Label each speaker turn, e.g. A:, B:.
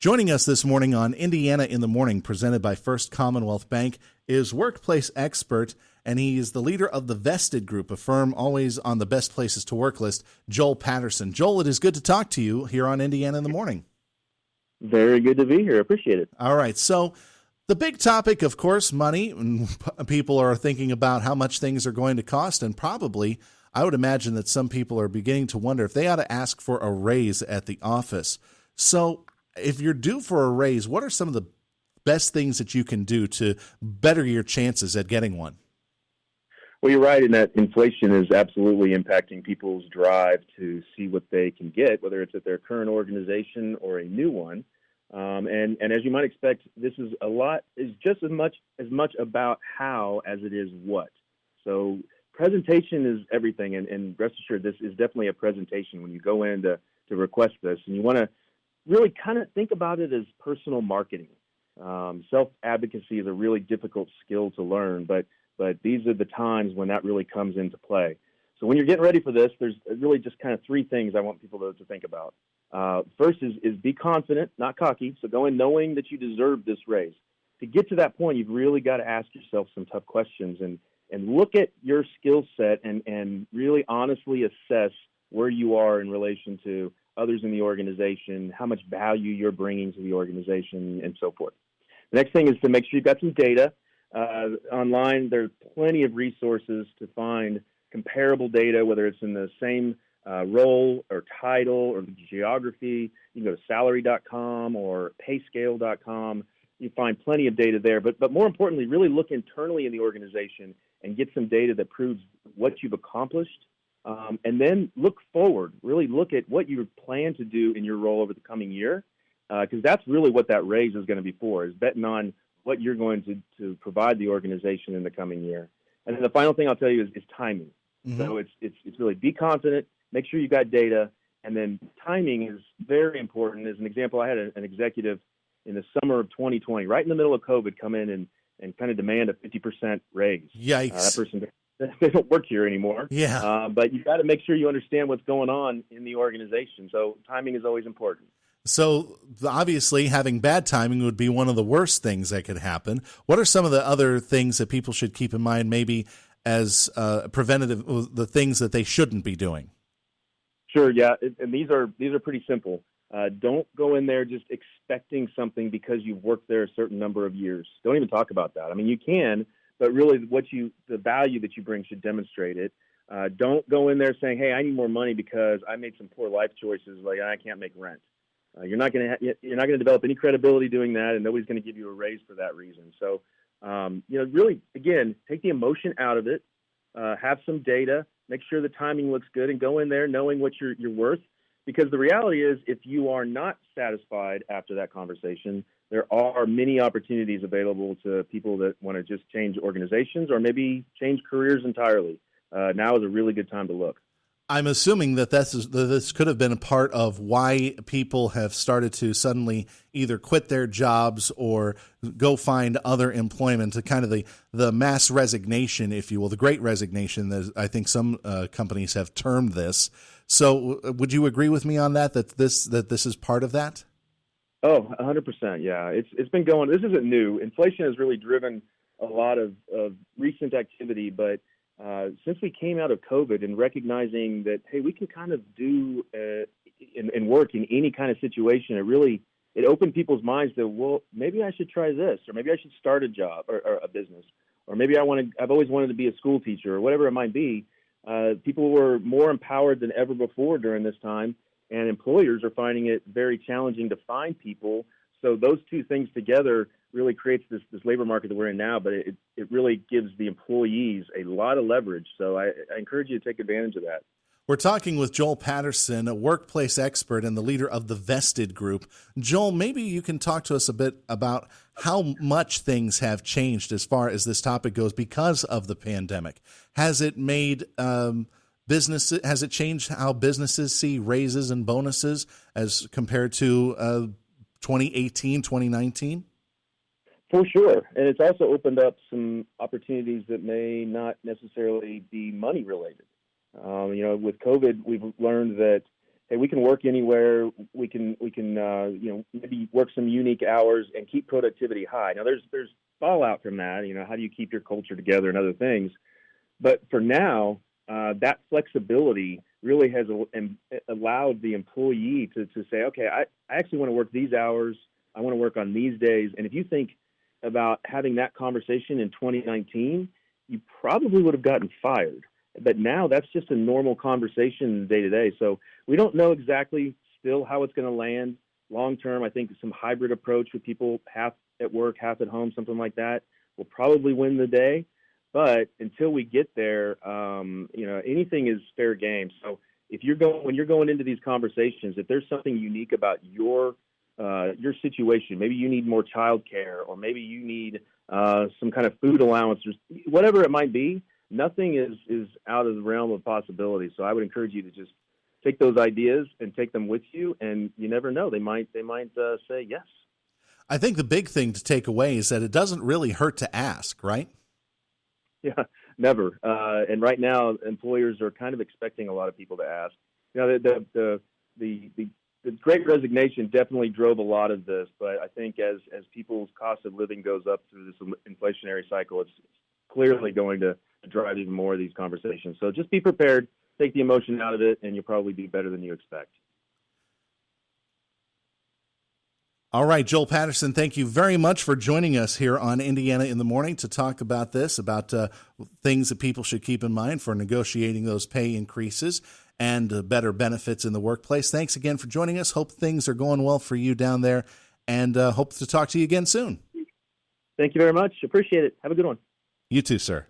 A: Joining us this morning on Indiana in the Morning, presented by First Commonwealth Bank, is workplace expert, and he is the leader of the Vested Group, a firm always on the best places to work list, Joel Patterson. Joel, it is good to talk to you here on Indiana in the Morning.
B: Very good to be here. Appreciate it.
A: All right. So the big topic, of course, money. People are thinking about how much things are going to cost, and probably I would imagine that some people are beginning to wonder if they ought to ask for a raise at the office. So if you're due for a raise, what are some of the best things that you can do to better your chances at getting one?
B: Well, you're right in that inflation is absolutely impacting people's drive to see what they can get, whether it's at their current organization or a new one. And as you might expect, this is just as much about how as it is what. So presentation is everything, and rest assured, this is definitely a presentation when you go in to request this, and you want to really kind of think about it as personal marketing. Self-advocacy is a really difficult skill to learn, but these are the times when that really comes into play. So when you're getting ready for this, there's really just kind of three things I want people to think about. First is be confident, not cocky. So go in knowing that you deserve this raise. To get to that point, you've really got to ask yourself some tough questions and look at your skill set and really honestly assess where you are in relation to others in the organization, how much value you're bringing to the organization, and so forth. The next thing is to make sure you've got some data. Online, there's plenty of resources to find comparable data, whether it's in the same role or title or the geography. You can go to salary.com or payscale.com. You find plenty of data there. But more importantly, really look internally in the organization and get some data that proves what you've accomplished. And then look forward, really look at what you plan to do in your role over the coming year, because that's really what that raise is going to be for, is betting on what you're going to provide the organization in the coming year. And then the final thing I'll tell you is timing. Mm-hmm. So it's really be confident, make sure you got data, and then timing is very important. As an example, I had an executive in the summer of 2020, right in the middle of COVID, come in and kind of demand a 50% raise.
A: Yikes.
B: That person, they don't work here anymore.
A: Yeah.
B: But you've got to make sure you understand what's going on in the organization. So timing is always important.
A: So obviously having bad timing would be one of the worst things that could happen. What are some of the other things that people should keep in mind, maybe as preventative, the things that they shouldn't be doing?
B: Sure. Yeah. And these are pretty simple. Don't go in there just expecting something because you've worked there a certain number of years. Don't even talk about that. I mean, you can, but really the value that you bring should demonstrate it. Don't go in there saying, hey, I need more money because I made some poor life choices, like I can't make rent. You're not going to develop any credibility doing that, and nobody's going to give you a raise for that reason. So, really, again, take the emotion out of it, have some data, make sure the timing looks good, and go in there knowing what you're worth. Because the reality is, if you are not satisfied after that conversation, there are many opportunities available to people that want to just change organizations or maybe change careers entirely. Now is a really good time to look.
A: I'm assuming that this could have been a part of why people have started to suddenly either quit their jobs or go find other employment, to kind of the mass resignation, if you will, the great resignation that I think some companies have termed this. So would you agree with me on that this is part of that?
B: Oh, 100%. Yeah, it's been going. This isn't new. Inflation has really driven a lot of recent activity, but since we came out of COVID and recognizing that, hey, we can kind of do and work in any kind of situation, it opened people's minds to, well, maybe I should try this, or maybe I should start a job or a business, or maybe I've always wanted to be a school teacher, or whatever it might be. People were more empowered than ever before during this time, and employers are finding it very challenging to find people. So those two things together really creates this labor market that we're in now, but it really gives the employees a lot of leverage. So I encourage you to take advantage of that.
A: We're talking with Joel Patterson, a workplace expert and the leader of the Vested Group. Joel, maybe you can talk to us a bit about how much things have changed as far as this topic goes because of the pandemic. Has it made has it changed how businesses see raises and bonuses as compared to 2018, 2019?
B: For sure. And it's also opened up some opportunities that may not necessarily be money related. With COVID, we've learned that hey, we can work anywhere. We can maybe work some unique hours and keep productivity high. Now, there's fallout from that. How do you keep your culture together and other things? But for now, that flexibility really has allowed the employee to say, okay, I actually want to work these hours. I want to work on these days. And if you think about having that conversation in 2019, you probably would have gotten fired. But now that's just a normal conversation day to day. So we don't know exactly still how it's going to land long term. I think some hybrid approach with people half at work, half at home, something like that will probably win the day. But until we get there, anything is fair game. So when you're going into these conversations, if there's something unique about your situation, maybe you need more childcare, or maybe you need some kind of food allowance, or whatever it might be, nothing is out of the realm of possibility. So I would encourage you to just take those ideas and take them with you, and you never know, they might say yes.
A: I think the big thing to take away is that it doesn't really hurt to ask, right?
B: Yeah, never. And right now, employers are kind of expecting a lot of people to ask. The Great Resignation definitely drove a lot of this, but I think as people's cost of living goes up through this inflationary cycle, it's clearly going to drive even more of these conversations. So just be prepared, take the emotion out of it, and you'll probably do better than you expect.
A: All right, Joel Patterson, thank you very much for joining us here on Indiana in the Morning to talk about this, about things that people should keep in mind for negotiating those pay increases and better benefits in the workplace. Thanks again for joining us. Hope things are going well for you down there, and hope to talk to you again soon.
B: Thank you very much. Appreciate it. Have a good one.
A: You too, sir.